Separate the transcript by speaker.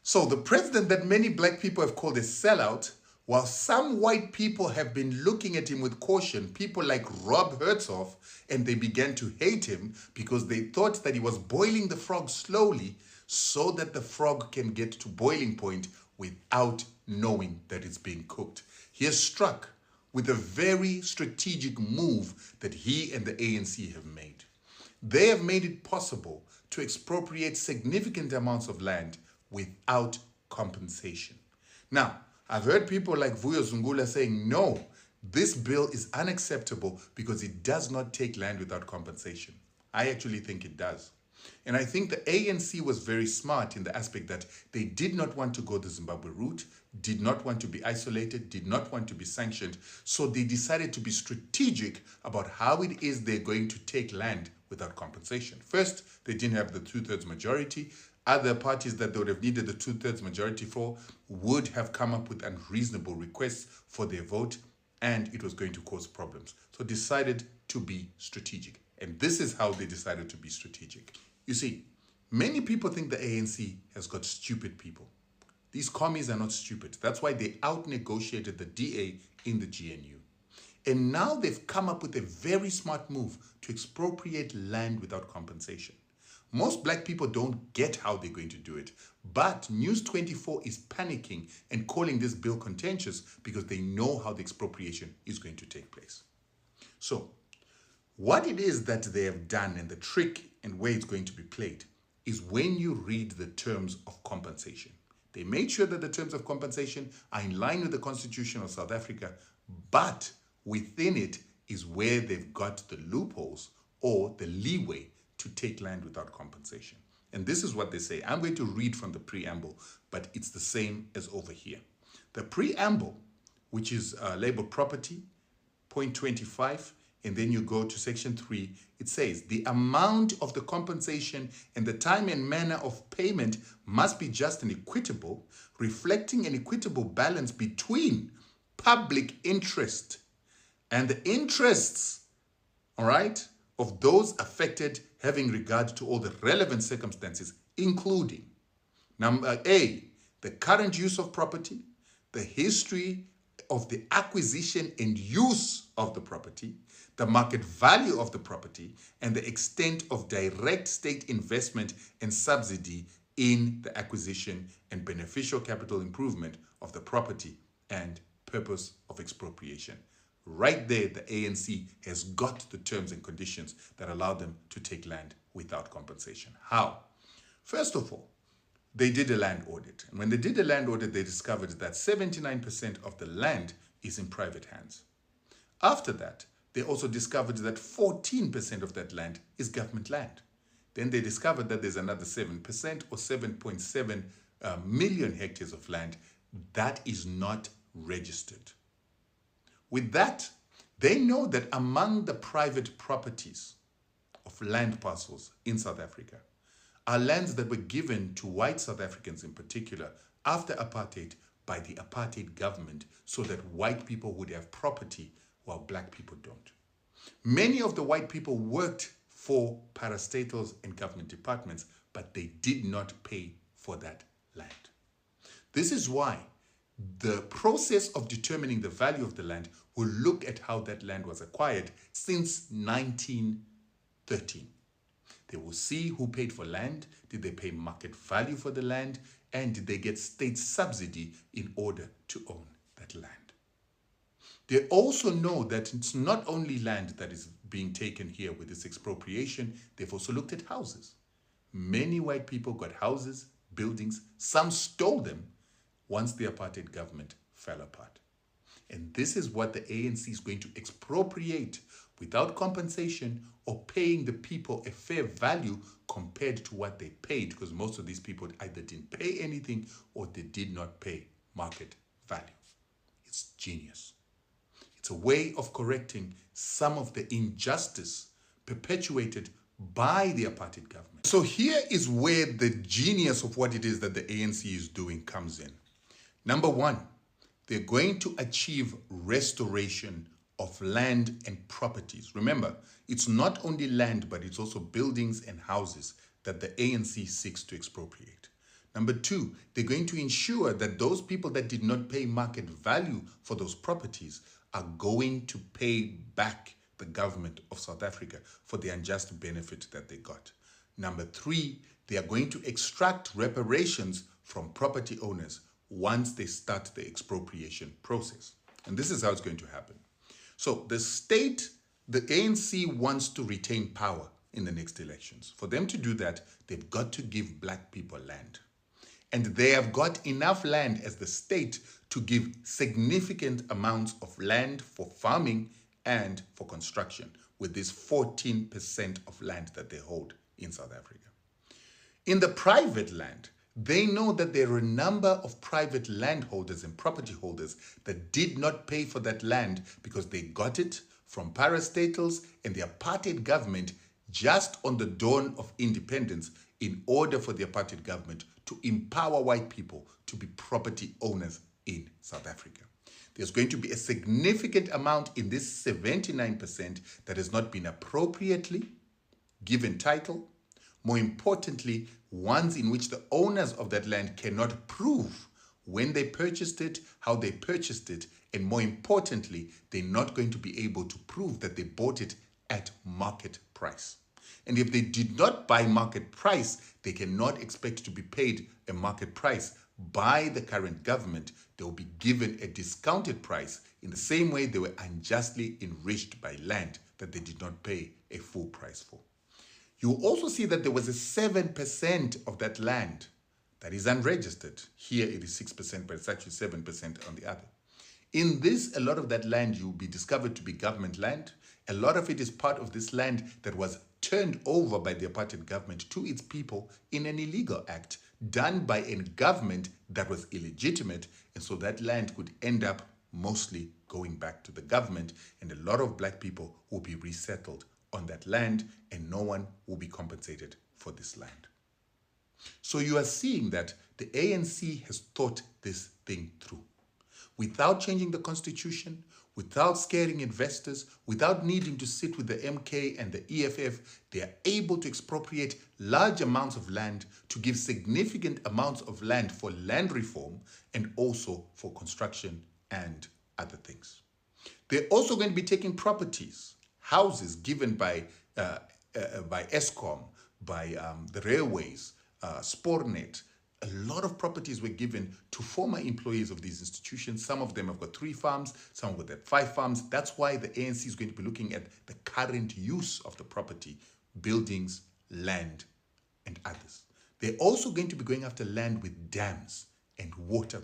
Speaker 1: So the president that many black people have called a sellout, while some white people have been looking at him with caution, people like Rob Herzog, and they began to hate him because they thought that he was boiling the frog slowly so that the frog can get to boiling point without knowing that it's being cooked. He has struck with a very strategic move that he and the ANC have made. They have made it possible to expropriate significant amounts of land without compensation. Now, I've heard people like Vuyo Zungula saying, no, this bill is unacceptable because it does not take land without compensation. I actually think it does. And I think the ANC was very smart in the aspect that they did not want to go the Zimbabwe route, did not want to be isolated, did not want to be sanctioned. So they decided to be strategic about how it is they're going to take land without compensation. First, they didn't have the 2/3 majority. Other parties that they would have needed the 2/3 majority for would have come up with unreasonable requests for their vote, and it was going to cause problems. So decided to be strategic. And this is how they decided to be strategic. You see, many people think the ANC has got stupid people. These commies are not stupid. That's why they out-negotiated the DA in the GNU. And now they've come up with a very smart move to expropriate land without compensation. Most black people don't get how they're going to do it, but News 24 is panicking and calling this bill contentious because they know how the expropriation is going to take place. So, what it is that they have done and the trick and way it's going to be played is when you read the terms of compensation. They made sure that the terms of compensation are in line with the Constitution of South Africa, but within it is where they've got the loopholes or the leeway to take land without compensation. And this is what they say. I'm going to read from the preamble, but it's the same as over here. The preamble, which is labeled property, point 25, and then you go to section 3, it says, the amount of the compensation and the time and manner of payment must be just and equitable, reflecting an equitable balance between public interest and the interests, all right, of those affected, having regard to all the relevant circumstances, including number A, the current use of property, the history of the acquisition and use of the property, the market value of the property, and the extent of direct state investment and subsidy in the acquisition and beneficial capital improvement of the property and purpose of expropriation. Right there, the ANC has got the terms and conditions that allow them to take land without compensation. How? First of all, they did a land audit. And when they did a land audit, they discovered that 79% of the land is in private hands. After that, they also discovered that 14% of that land is government land. Then they discovered that there's another 7% or 7.7 million hectares of land that is not registered. With that, they know that among the private properties of land parcels in South Africa are lands that were given to white South Africans in particular after apartheid by the apartheid government so that white people would have property while black people don't. Many of the white people worked for parastatals and government departments, but they did not pay for that land. This is why the process of determining the value of the land will look at how that land was acquired since 1913. They will see who paid for land, did they pay market value for the land, and did they get state subsidy in order to own that land. They also know that it's not only land that is being taken here with this expropriation, they've also looked at houses. Many white people got houses, buildings, some stole them once the apartheid government fell apart. And this is what the ANC is going to expropriate without compensation or paying the people a fair value compared to what they paid, because most of these people either didn't pay anything or they did not pay market value. It's genius. It's a way of correcting some of the injustice perpetuated by the apartheid government. So here is where the genius of what it is that the ANC is doing comes in. Number one, they're going to achieve restoration of land and properties. Remember, it's not only land, but it's also buildings and houses that the ANC seeks to expropriate. Number two, they're going to ensure that those people that did not pay market value for those properties are going to pay back the government of South Africa for the unjust benefit that they got. Number three, they are going to extract reparations from property owners once they start the expropriation process. And this is how it's going to happen. So the state, the ANC wants to retain power in the next elections. For them to do that, they've got to give black people land. And they have got enough land as the state to give significant amounts of land for farming and for construction with this 14% of land that they hold in South Africa. In the private land, they know that there are a number of private landholders and property holders that did not pay for that land because they got it from parastatals and the apartheid government just on the dawn of independence in order for the apartheid government to empower white people to be property owners in South Africa. There's going to be a significant amount in this 79% that has not been appropriately given title. More importantly, ones in which the owners of that land cannot prove when they purchased it, how they purchased it, and more importantly, they're not going to be able to prove that they bought it at market price. And if they did not buy market price, they cannot expect to be paid a market price by the current government. They will be given a discounted price in the same way they were unjustly enriched by land that they did not pay a full price for. You will also see that there was a 7% of that land that is unregistered. Here it is 6%, but it's actually 7% on the other. In this, a lot of that land will be discovered to be government land. A lot of it is part of this land that was turned over by the apartheid government to its people in an illegal act done by a government that was illegitimate. And so that land could end up mostly going back to the government, and a lot of black people will be resettled on that land, and no one will be compensated for this land. So you are seeing that the ANC has thought this thing through. Without changing the constitution, without scaring investors, without needing to sit with the MK and the EFF, they are able to expropriate large amounts of land to give significant amounts of land for land reform and also for construction and other things. They're also going to be taking properties, houses given by Eskom, by the railways, Spornet. A lot of properties were given to former employees of these institutions. Some of them have got 3 farms, some have got 5 farms. That's why the ANC is going to be looking at the current use of the property, buildings, land, and others. They're also going to be going after land with dams and water.